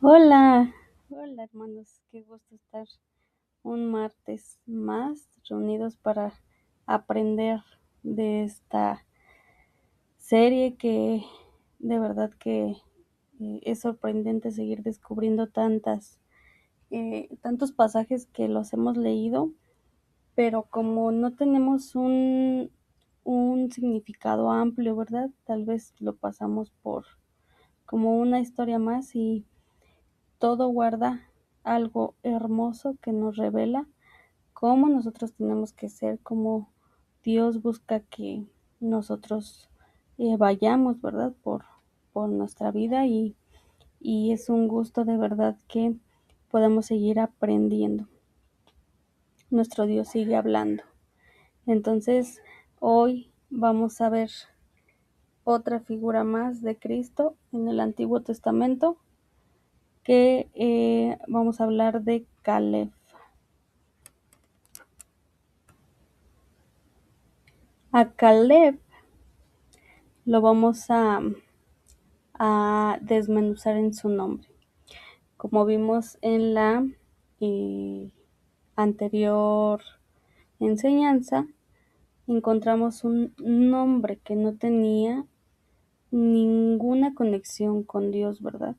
Hola, hola hermanos, qué gusto estar un martes más reunidos para aprender de esta serie que de verdad que es sorprendente seguir descubriendo tantos pasajes que los hemos leído, pero como no tenemos un significado amplio, ¿verdad? Tal vez lo pasamos por como una historia más y todo guarda algo hermoso que nos revela cómo nosotros tenemos que ser, cómo Dios busca que nosotros vayamos, ¿verdad? Por nuestra vida y es un gusto de verdad que podamos seguir aprendiendo. Nuestro Dios sigue hablando. Entonces, hoy vamos a ver otra figura más de Cristo en el Antiguo Testamento que vamos a hablar de Caleb. A Caleb lo vamos a desmenuzar en su nombre. Como vimos en la eh, anterior enseñanza, encontramos un nombre que no tenía ninguna conexión con Dios, ¿verdad?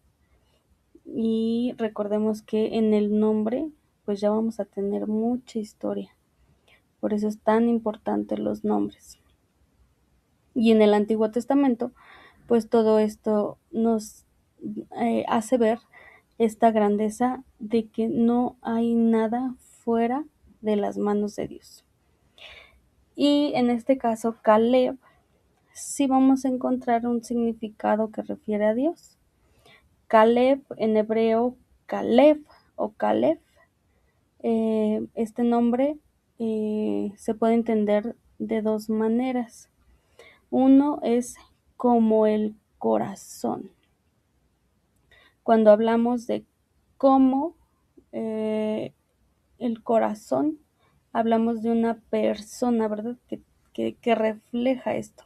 Y recordemos que en el nombre, pues ya vamos a tener mucha historia. Por eso es tan importante los nombres. Y en el Antiguo Testamento, pues todo esto nos hace ver esta grandeza de que no hay nada fuera de las manos de Dios. Y en este caso, Caleb, sí vamos a encontrar un significado que refiere a Dios. Caleb, en hebreo, Caleb o Caleb, este nombre se puede entender de dos maneras. Uno es como el corazón. Cuando hablamos de cómo el corazón, hablamos de una persona, ¿verdad? Que refleja esto.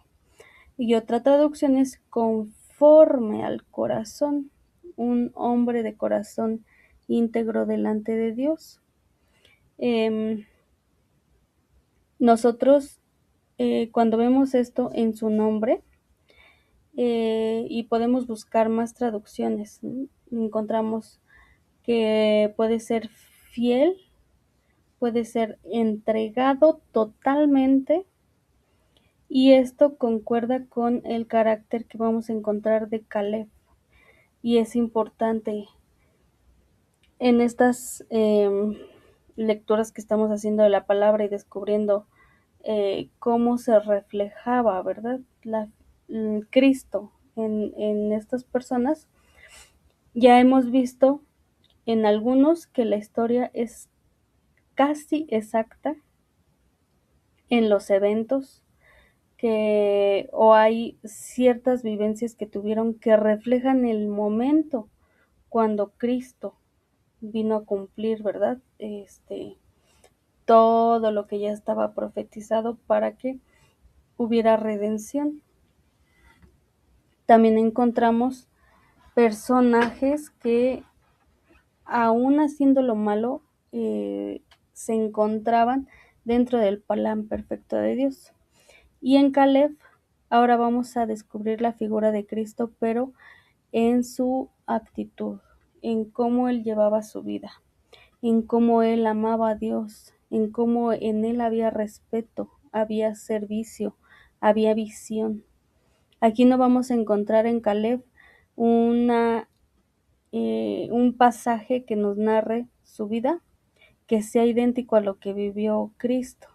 Y otra traducción es conforme al corazón, un hombre de corazón íntegro delante de Dios. Nosotros, cuando vemos esto en su nombre, y podemos buscar más traducciones, ¿no? Encontramos que puede ser fiel, puede ser entregado totalmente, y esto concuerda con el carácter que vamos a encontrar de Caleb. Y es importante en estas lecturas que estamos haciendo de la palabra y descubriendo cómo se reflejaba, ¿verdad? Cristo en estas personas. Ya hemos visto en algunos que la historia es casi exacta en los eventos o hay ciertas vivencias que tuvieron que reflejan el momento cuando Cristo vino a cumplir, ¿verdad? Todo lo que ya estaba profetizado para que hubiera redención. También encontramos personajes que aún haciendo lo malo, se encontraban dentro del plan perfecto de Dios. Y en Caleb, ahora vamos a descubrir la figura de Cristo, pero en su actitud, en cómo él llevaba su vida, en cómo él amaba a Dios, en cómo en él había respeto, había servicio, había visión. Aquí no vamos a encontrar en Caleb un pasaje que nos narre su vida que sea idéntico a lo que vivió Cristo,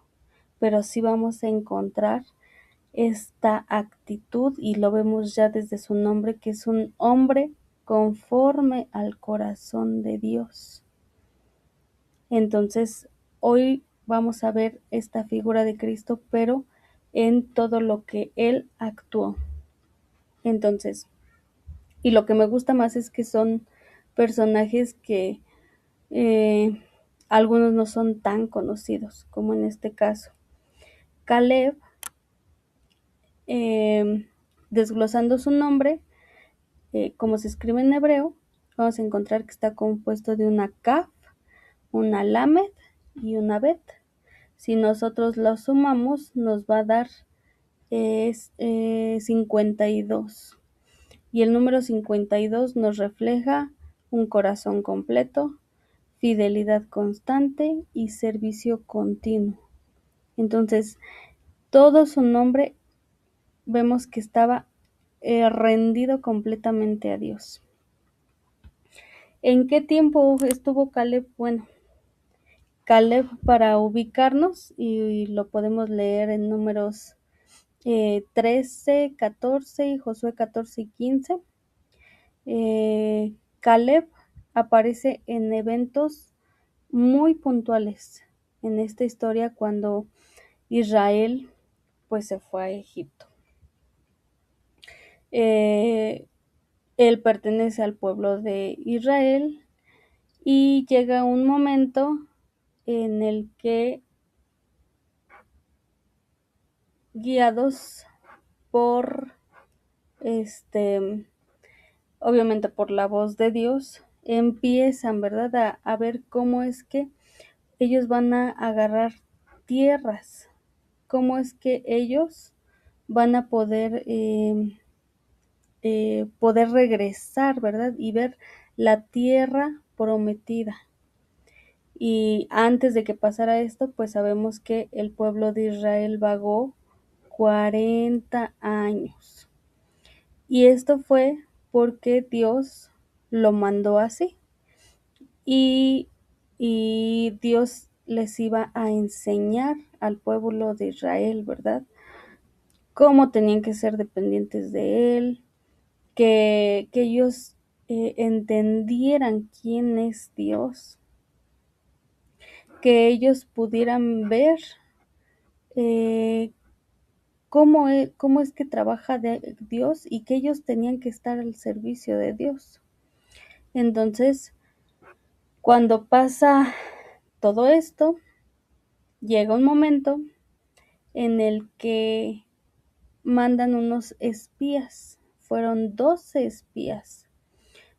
pero sí vamos a encontrar esta actitud y lo vemos ya desde su nombre, que es un hombre conforme al corazón de Dios. Entonces, hoy vamos a ver esta figura de Cristo, pero en todo lo que él actuó. Entonces, y lo que me gusta más es que son personajes que eh, algunos no son tan conocidos como en este caso. Caleb, desglosando su nombre, como se escribe en hebreo, vamos a encontrar que está compuesto de una Kaf, una Lamed y una Bet. Si nosotros lo sumamos, nos va a dar 52. Y el número 52 nos refleja un corazón completo, fidelidad constante y servicio continuo. Entonces, todo su nombre vemos que estaba rendido completamente a Dios. ¿En qué tiempo estuvo Caleb? Bueno, Caleb, para ubicarnos, y lo podemos leer en Números 13, 14 y Josué 14 y 15. Caleb aparece en eventos muy puntuales en esta historia cuando Israel pues se fue a Egipto. Él pertenece al pueblo de Israel y llega un momento en el que, guiados por obviamente por la voz de Dios, empiezan, ¿verdad?, a ver cómo es que ellos van a agarrar tierras, cómo es que ellos van a poder regresar, ¿verdad? Y ver la tierra prometida. Y antes de que pasara esto, pues sabemos que el pueblo de Israel vagó 40 años. Y esto fue porque Dios lo mandó así. Y Dios les iba a enseñar al pueblo de Israel, ¿verdad?, cómo tenían que ser dependientes de Él, que ellos entendieran quién es Dios, que ellos pudieran ver cómo es que trabaja Dios y que ellos tenían que estar al servicio de Dios. Entonces, cuando pasa todo esto, llega un momento en el que mandan unos espías. Fueron 12 espías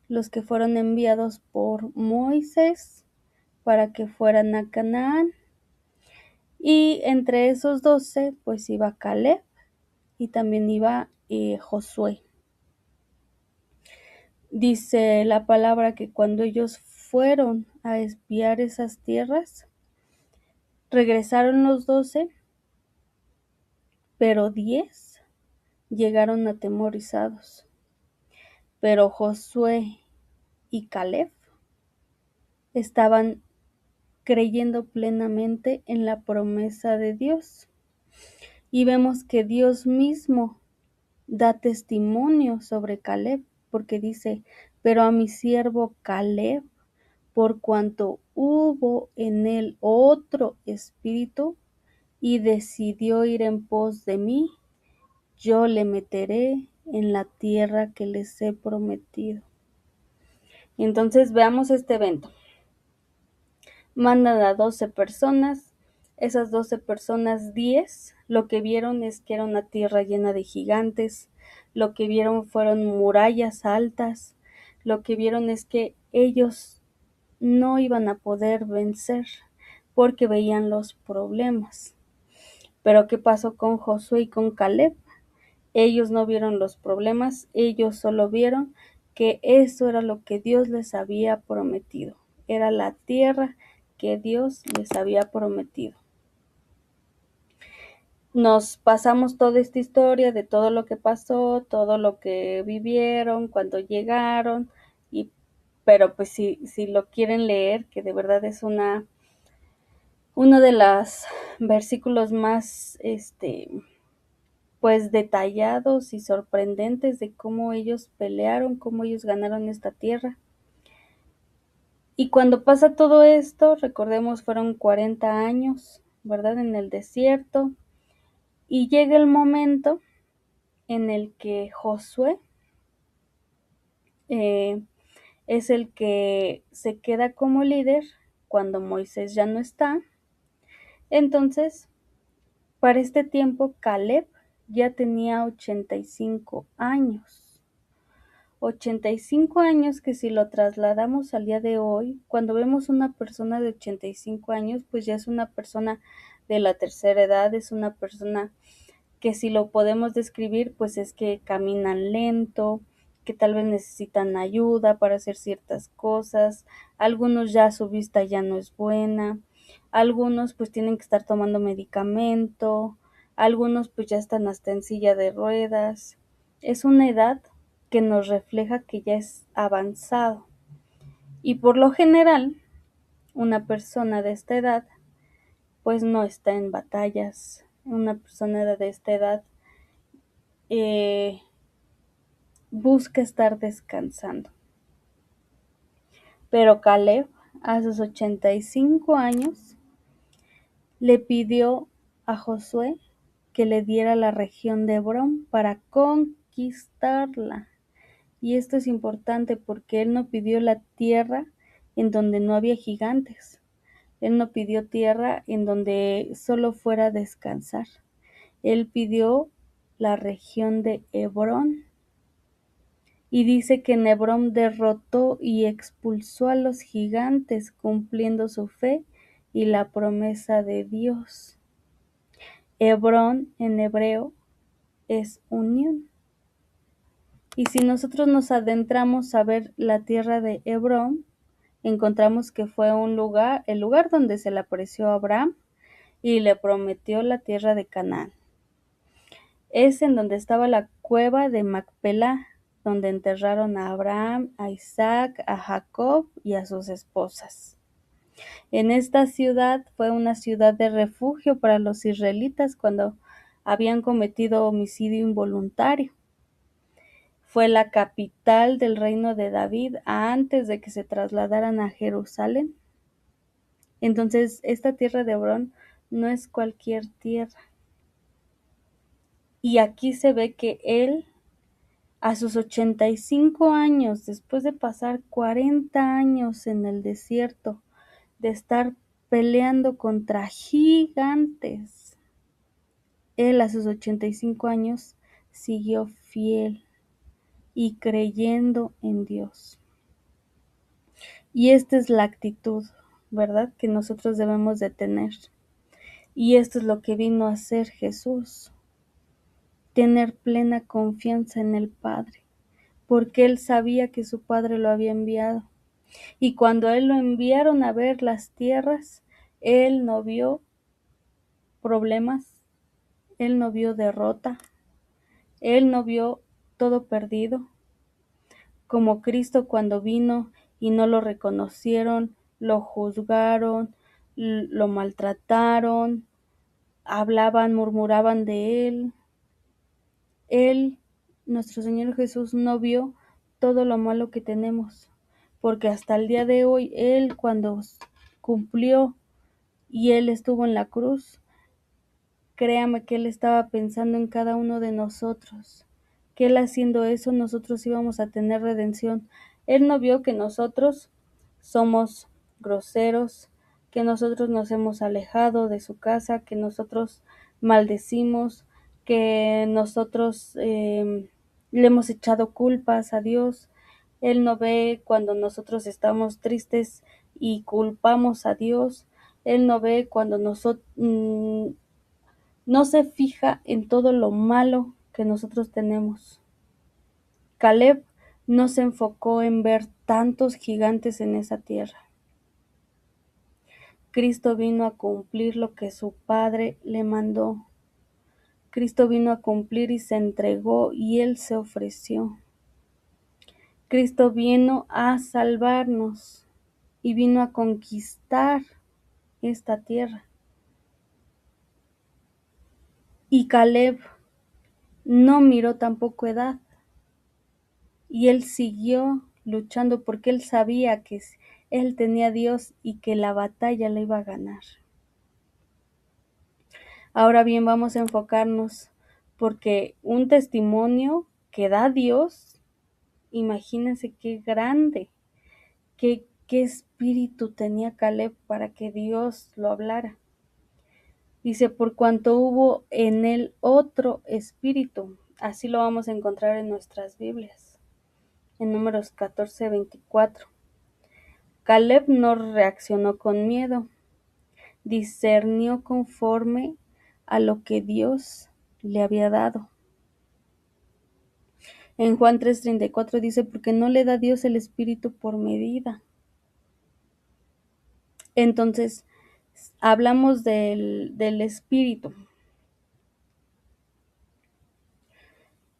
los que fueron enviados por Moisés para que fueran a Canaán. Y entre esos 12, pues iba Caleb y también iba Josué. Dice la palabra que cuando ellos fueron a espiar esas tierras, regresaron los 12, pero 10 llegaron atemorizados. Pero Josué y Caleb estaban creyendo plenamente en la promesa de Dios. Y vemos que Dios mismo da testimonio sobre Caleb, porque dice: pero a mi siervo Caleb, por cuanto hubo en él otro espíritu y decidió ir en pos de mí, yo le meteré en la tierra que les he prometido. Entonces veamos este evento. Mandan a 12 personas, esas 12 personas, 10, lo que vieron es que era una tierra llena de gigantes, lo que vieron fueron murallas altas, lo que vieron es que ellos no iban a poder vencer porque veían los problemas. Pero ¿qué pasó con Josué y con Caleb? Ellos no vieron los problemas, ellos solo vieron que eso era lo que Dios les había prometido, era la tierra que Dios les había prometido. Nos pasamos toda esta historia de todo lo que pasó, todo lo que vivieron cuando llegaron, pero pues si lo quieren leer, que de verdad es uno de los versículos más pues detallados y sorprendentes de cómo ellos pelearon, cómo ellos ganaron esta tierra. Y cuando pasa todo esto, recordemos, fueron 40 años, ¿verdad?, en el desierto, y llega el momento en el que Josué es el que se queda como líder cuando Moisés ya no está. Entonces, para este tiempo, Caleb ya tenía 85 años. 85 años que si lo trasladamos al día de hoy, cuando vemos una persona de 85 años, pues ya es una persona de la tercera edad, es una persona que si lo podemos describir, pues es que caminan lento, que tal vez necesitan ayuda para hacer ciertas cosas, algunos ya su vista ya no es buena, algunos pues tienen que estar tomando medicamento, algunos pues ya están hasta en silla de ruedas. Es una edad que nos refleja que ya es avanzado. Y por lo general, una persona de esta edad pues no está en batallas. Una persona de esta edad eh, busca estar descansando. Pero Caleb, a sus 85 años, le pidió a Josué que le diera la región de Hebrón para conquistarla. Y esto es importante porque él no pidió la tierra en donde no había gigantes. Él no pidió tierra en donde solo fuera a descansar. Él pidió la región de Hebrón. Y dice que en Hebrón derrotó y expulsó a los gigantes, cumpliendo su fe y la promesa de Dios. Hebrón en hebreo es unión. Y si nosotros nos adentramos a ver la tierra de Hebrón, encontramos que fue el lugar donde se le apareció a Abraham y le prometió la tierra de Canaán. Es en donde estaba la cueva de Macpelá, donde enterraron a Abraham, a Isaac, a Jacob y a sus esposas. En esta ciudad fue una ciudad de refugio para los israelitas cuando habían cometido homicidio involuntario. Fue la capital del reino de David antes de que se trasladaran a Jerusalén. Entonces, esta tierra de Hebrón no es cualquier tierra. Y aquí se ve que él, a sus 85 años, después de pasar 40 años en el desierto, de estar peleando contra gigantes, él a sus 85 años siguió fiel y creyendo en Dios. Y esta es la actitud, ¿verdad?, que nosotros debemos de tener. Y esto es lo que vino a hacer Jesús, tener plena confianza en el Padre, porque él sabía que su Padre lo había enviado. Y cuando a él lo enviaron a ver las tierras, él no vio problemas, él no vio derrota, él no vio todo perdido, como Cristo cuando vino y no lo reconocieron, lo juzgaron, lo maltrataron, hablaban, murmuraban de él. Él, nuestro Señor Jesús, no vio todo lo malo que tenemos, porque hasta el día de hoy, Él cuando cumplió y Él estuvo en la cruz, créame que Él estaba pensando en cada uno de nosotros, que Él haciendo eso nosotros íbamos a tener redención. Él no vio que nosotros somos groseros, que nosotros nos hemos alejado de su casa, que nosotros maldecimos, que nosotros le hemos echado culpas a Dios. Él no ve cuando nosotros estamos tristes y culpamos a Dios. Él no ve cuando nosotros no se fija en todo lo malo que nosotros tenemos. Caleb no se enfocó en ver tantos gigantes en esa tierra. Cristo vino a cumplir lo que su Padre le mandó. Cristo vino a cumplir y se entregó y Él se ofreció. Cristo vino a salvarnos y vino a conquistar esta tierra. Y Caleb no miró tampoco edad. Y él siguió luchando porque él sabía que él tenía a Dios y que la batalla la iba a ganar. Ahora bien, vamos a enfocarnos porque un testimonio que da Dios, imagínense qué grande, qué espíritu tenía Caleb para que Dios lo hablara. Dice, por cuanto hubo en él otro espíritu, así lo vamos a encontrar en nuestras Biblias. en Números 14:24. Caleb no reaccionó con miedo, discernió conforme a lo que Dios le había dado. En Juan 3:34 dice, porque no le da Dios el espíritu por medida. Entonces, hablamos del espíritu,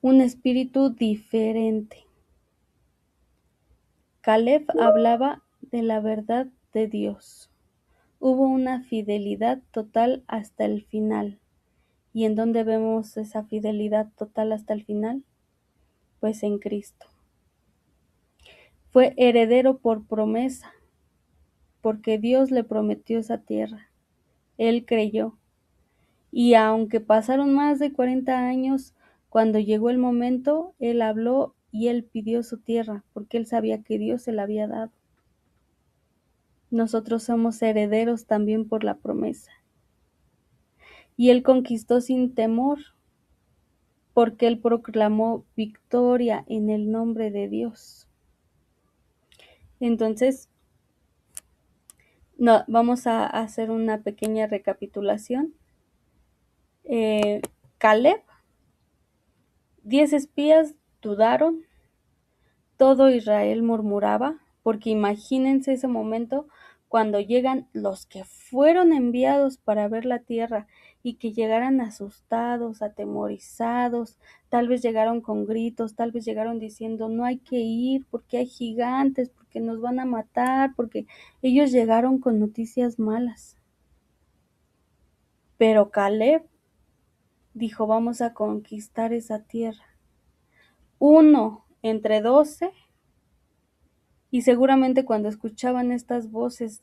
un espíritu diferente. Caleb hablaba de la verdad de Dios. Hubo una fidelidad total hasta el final. ¿Y en dónde vemos esa fidelidad total hasta el final? Pues en Cristo. Fue heredero por promesa, porque Dios le prometió esa tierra. Él creyó. Y aunque pasaron más de 40 años, cuando llegó el momento, él habló y él pidió su tierra, porque él sabía que Dios se la había dado. Nosotros somos herederos también por la promesa. Y él conquistó sin temor, porque él proclamó victoria en el nombre de Dios. Entonces, vamos a hacer una pequeña recapitulación. Caleb, 10 espías dudaron, todo Israel murmuraba, porque imagínense ese momento cuando llegan los que fueron enviados para ver la tierra y que llegaran asustados, atemorizados, tal vez llegaron con gritos, tal vez llegaron diciendo no hay que ir porque hay gigantes, porque nos van a matar, porque ellos llegaron con noticias malas. Pero Caleb dijo vamos a conquistar esa tierra. Uno entre 12. Y seguramente cuando escuchaban estas voces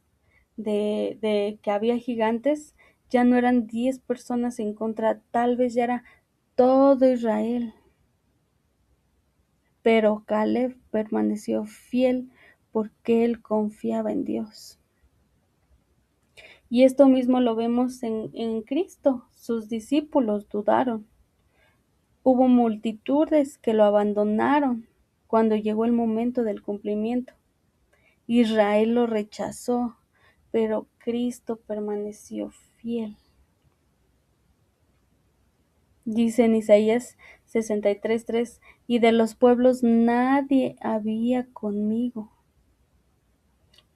de que había gigantes, ya no eran 10 personas en contra, tal vez ya era todo Israel. Pero Caleb permaneció fiel porque él confiaba en Dios. Y esto mismo lo vemos en Cristo. Sus discípulos dudaron. Hubo multitudes que lo abandonaron cuando llegó el momento del cumplimiento. Israel lo rechazó, pero Cristo permaneció fiel. Dice en Isaías 63:3, y de los pueblos nadie había conmigo,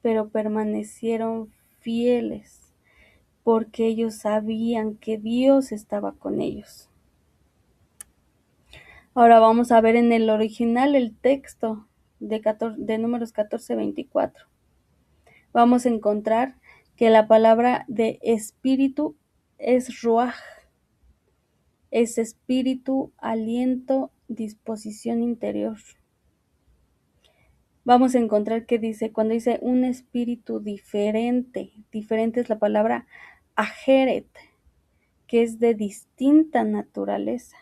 pero permanecieron fieles, porque ellos sabían que Dios estaba con ellos. Ahora vamos a ver en el original el texto de Números 14:24. Vamos a encontrar que la palabra de espíritu es ruaj, es espíritu, aliento, disposición interior. Vamos a encontrar que dice, cuando dice un espíritu diferente es la palabra ajeret, que es de distinta naturaleza.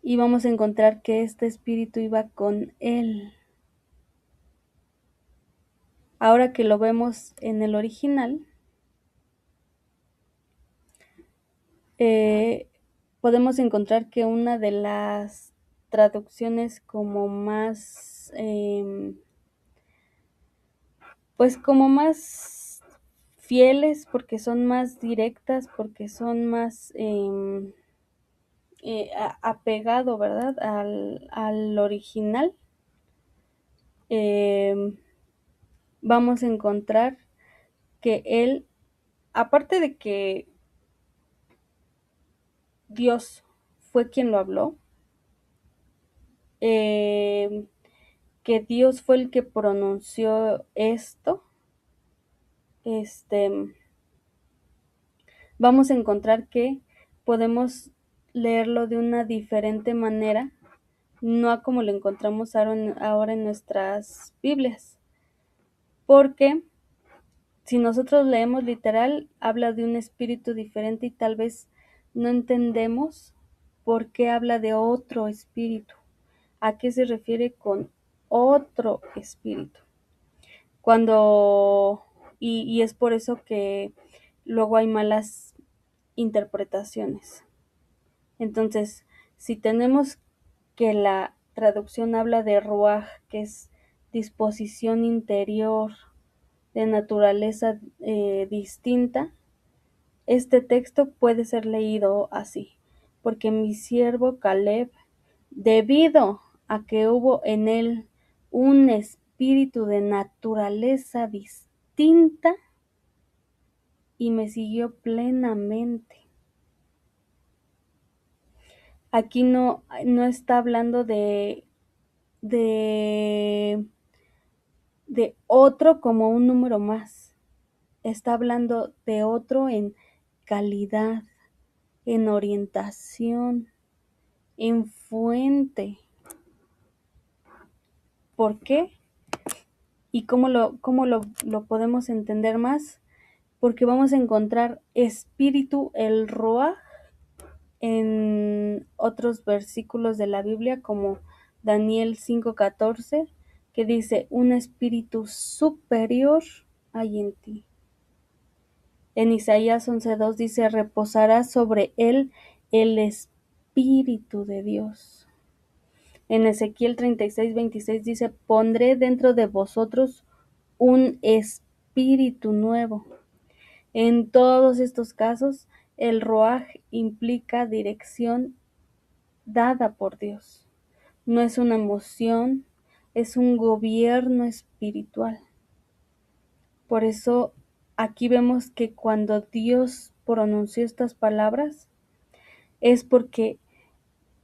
Y vamos a encontrar que este espíritu iba con él. Ahora que lo vemos en el original, podemos encontrar que una de las traducciones como más, pues como más fieles, porque son más directas, porque son más apegado, ¿verdad?, al original. Vamos a encontrar que él, aparte de que Dios fue quien lo habló, que Dios fue el que pronunció esto, vamos a encontrar que podemos leerlo de una diferente manera, no a como lo encontramos ahora en nuestras Biblias, porque si nosotros leemos literal, habla de un espíritu diferente y tal vez no entendemos por qué habla de otro espíritu. ¿A qué se refiere con otro espíritu? Y es por eso que luego hay malas interpretaciones. Entonces, si tenemos que la traducción habla de ruaj, que es disposición interior, de naturaleza distinta. Este texto puede ser leído así: porque mi siervo Caleb, debido a que hubo en él un espíritu de naturaleza distinta y me siguió plenamente. Aquí no está hablando de, de otro como un número más. Está hablando de otro en calidad, en orientación, en fuente. ¿Por qué? ¿Y cómo lo podemos entender más? Porque vamos a encontrar espíritu, el Ruach, en otros versículos de la Biblia, como Daniel 5:14, que dice: un espíritu superior hay en ti. En Isaías 11:2 dice: reposará sobre él el espíritu de Dios. En Ezequiel 36:26 dice: pondré dentro de vosotros un espíritu nuevo. En todos estos casos, el Ruaj implica dirección dada por Dios. No es una emoción, es un gobierno espiritual. Por eso aquí vemos que cuando Dios pronunció estas palabras, es porque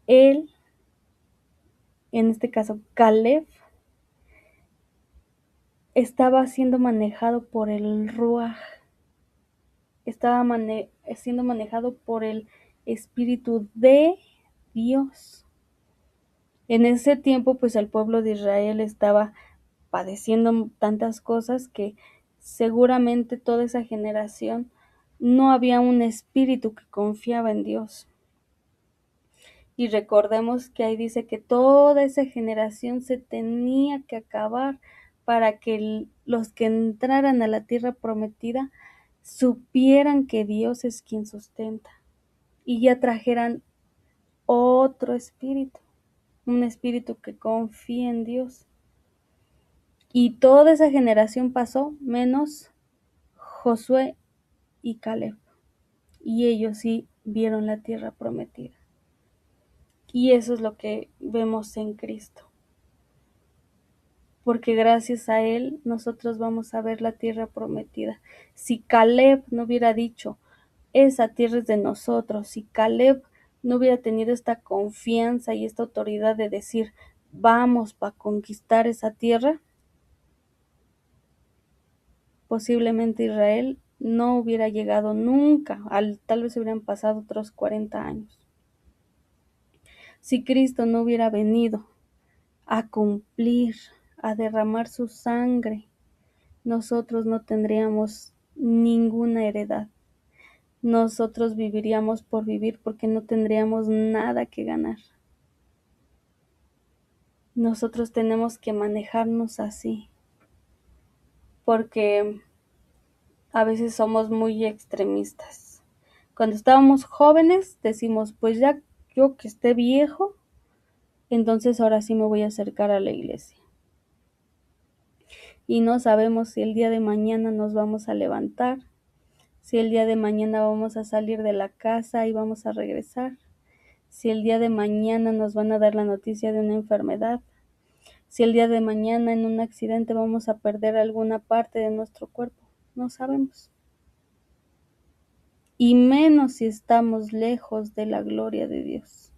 él, en este caso Caleb, estaba siendo manejado por el Ruaj, estaba siendo manejado por el Espíritu de Dios. En ese tiempo, pues el pueblo de Israel estaba padeciendo tantas cosas que seguramente toda esa generación no había un espíritu que confiaba en Dios. Y recordemos que ahí dice que toda esa generación se tenía que acabar para que los que entraran a la tierra prometida supieran que Dios es quien sustenta y ya trajeran otro espíritu, un espíritu que confía en Dios. Y toda esa generación pasó, menos Josué y Caleb, y ellos sí vieron la tierra prometida. Y eso es lo que vemos en Cristo, porque gracias a él nosotros vamos a ver la tierra prometida. Si Caleb no hubiera dicho: esa tierra es de nosotros, si Caleb no hubiera tenido esta confianza y esta autoridad de decir: vamos para conquistar esa tierra, posiblemente Israel no hubiera llegado nunca, tal vez hubieran pasado otros 40 años. Si Cristo no hubiera venido a cumplir, a derramar su sangre, nosotros no tendríamos ninguna heredad. Nosotros viviríamos por vivir porque no tendríamos nada que ganar. Nosotros tenemos que manejarnos así, porque a veces somos muy extremistas. Cuando estábamos jóvenes decimos: pues ya yo que esté viejo, entonces ahora sí me voy a acercar a la iglesia. Y no sabemos si el día de mañana nos vamos a levantar, si el día de mañana vamos a salir de la casa y vamos a regresar, si el día de mañana nos van a dar la noticia de una enfermedad, si el día de mañana en un accidente vamos a perder alguna parte de nuestro cuerpo. No sabemos. Y menos si estamos lejos de la gloria de Dios.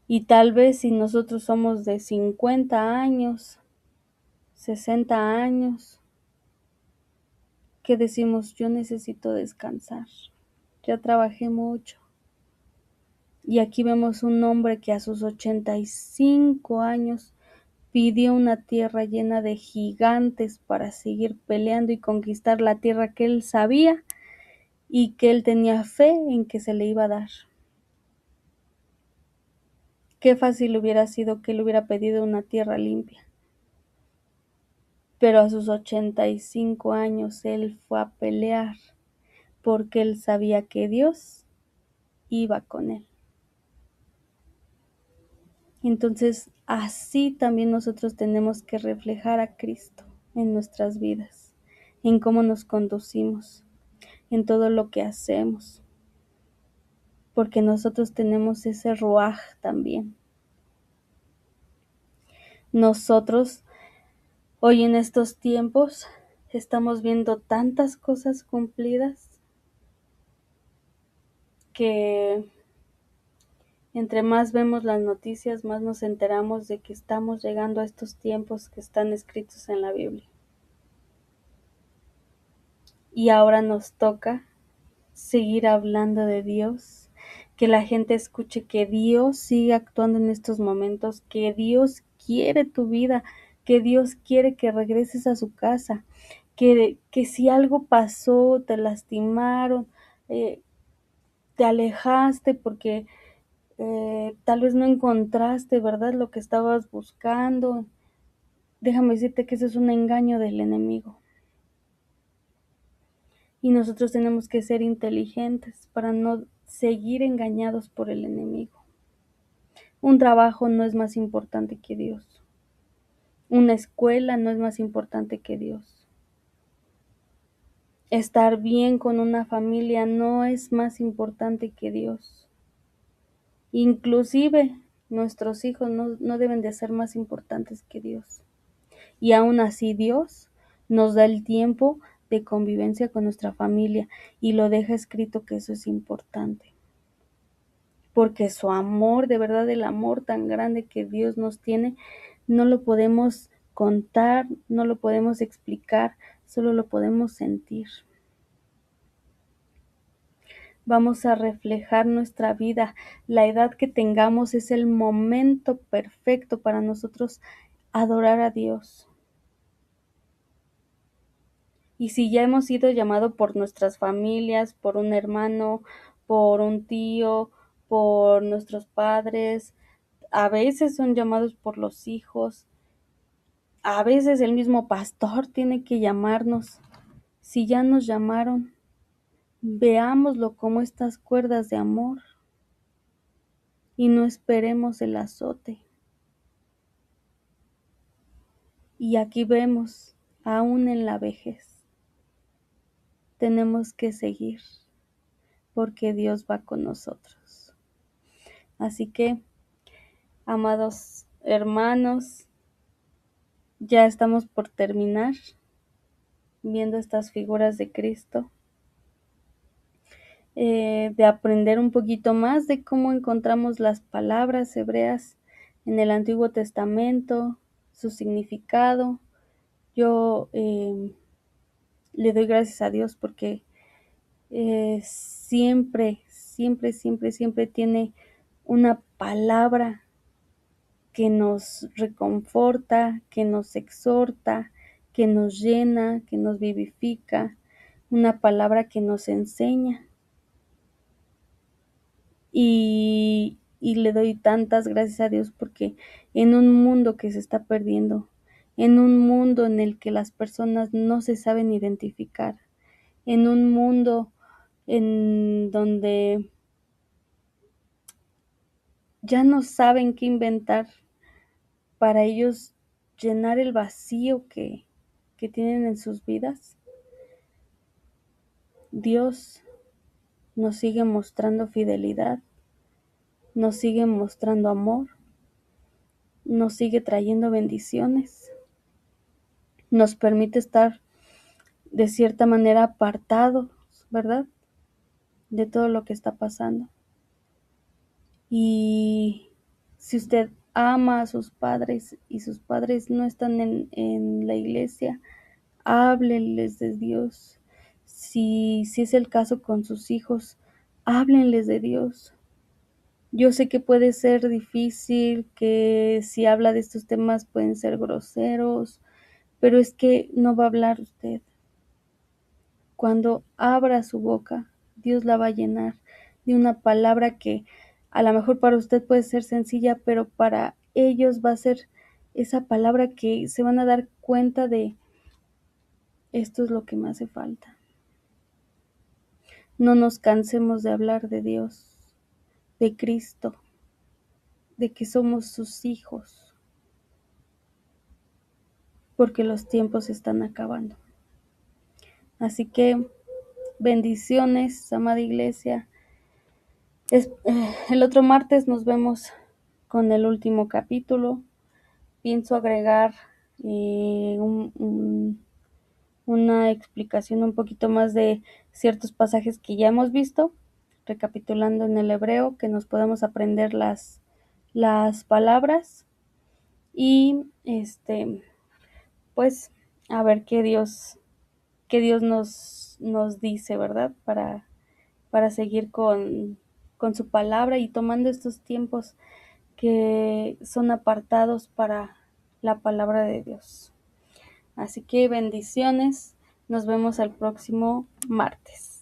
Y tal vez si nosotros somos de 50 años, 60 años, que decimos: yo necesito descansar, ya trabajé mucho. Y aquí vemos un hombre que a sus 85 años pidió una tierra llena de gigantes para seguir peleando y conquistar la tierra que él sabía y que él tenía fe en que se le iba a dar. Qué fácil hubiera sido que él hubiera pedido una tierra limpia. Pero a sus 85 años él fue a pelear porque él sabía que Dios iba con él. Entonces, así también nosotros tenemos que reflejar a Cristo en nuestras vidas, en cómo nos conducimos, en todo lo que hacemos, porque nosotros tenemos ese ruaj también. Nosotros, hoy en estos tiempos, estamos viendo tantas cosas cumplidas que entre más vemos las noticias, más nos enteramos de que estamos llegando a estos tiempos que están escritos en la Biblia. Y ahora nos toca seguir hablando de Dios, que la gente escuche que Dios sigue actuando en estos momentos, que Dios quiere tu vida, que Dios quiere que regreses a su casa, que si algo pasó, te lastimaron, te alejaste porque tal vez no encontraste, ¿verdad?, lo que estabas buscando. Déjame decirte que eso es un engaño del enemigo. Y nosotros tenemos que ser inteligentes para no seguir engañados por el enemigo. Un trabajo no es más importante que Dios. Una escuela no es más importante que Dios. Estar bien con una familia no es más importante que Dios. Inclusive nuestros hijos no deben de ser más importantes que Dios. Y aún así Dios nos da el tiempo de convivencia con nuestra familia y lo deja escrito que eso es importante. Porque su amor, de verdad, el amor tan grande que Dios nos tiene, no lo podemos contar, no lo podemos explicar, solo lo podemos sentir. Vamos a reflejar nuestra vida. La edad que tengamos es el momento perfecto para nosotros adorar a Dios. Y si ya hemos sido llamados por nuestras familias, por un hermano, por un tío, por nuestros padres, a veces son llamados por los hijos, a veces el mismo pastor tiene que llamarnos. Si ya nos llamaron, veámoslo como estas cuerdas de amor y no esperemos el azote. Y aquí vemos, aún en la vejez, tenemos que seguir porque Dios va con nosotros. Así que, amados hermanos, ya estamos por terminar viendo estas figuras de Cristo, de aprender un poquito más de cómo encontramos las palabras hebreas en el Antiguo Testamento, su significado. Yo le doy gracias a Dios porque siempre, siempre, siempre, siempre tiene una palabra que nos reconforta, que nos exhorta, que nos llena, que nos vivifica, una palabra que nos enseña. Y le doy tantas gracias a Dios porque en un mundo que se está perdiendo, en un mundo en el que las personas no se saben identificar, en un mundo en donde ya no saben qué inventar para ellos llenar el vacío que tienen en sus vidas, Dios nos sigue mostrando fidelidad, nos sigue mostrando amor, nos sigue trayendo bendiciones, nos permite estar de cierta manera apartados, ¿verdad?, de todo lo que está pasando. Y si usted ama a sus padres y sus padres no están en la iglesia, háblenles de Dios. Si es el caso con sus hijos, háblenles de Dios. Yo sé que puede ser difícil, que si habla de estos temas pueden ser groseros, pero es que no va a hablar usted. Cuando abra su boca, Dios la va a llenar de una palabra que a lo mejor para usted puede ser sencilla, pero para ellos va a ser esa palabra que se van a dar cuenta de esto es lo que me hace falta. No nos cansemos de hablar de Dios, de Cristo, de que somos sus hijos, porque los tiempos se están acabando. Así que bendiciones, amada iglesia. El otro martes nos vemos con el último capítulo. Pienso agregar una explicación un poquito más de ciertos pasajes que ya hemos visto, recapitulando en el hebreo, que nos podamos aprender las palabras y pues a ver qué Dios nos dice, ¿verdad? Para seguir con su palabra y tomando estos tiempos que son apartados para la palabra de Dios. Así que bendiciones, nos vemos el próximo martes.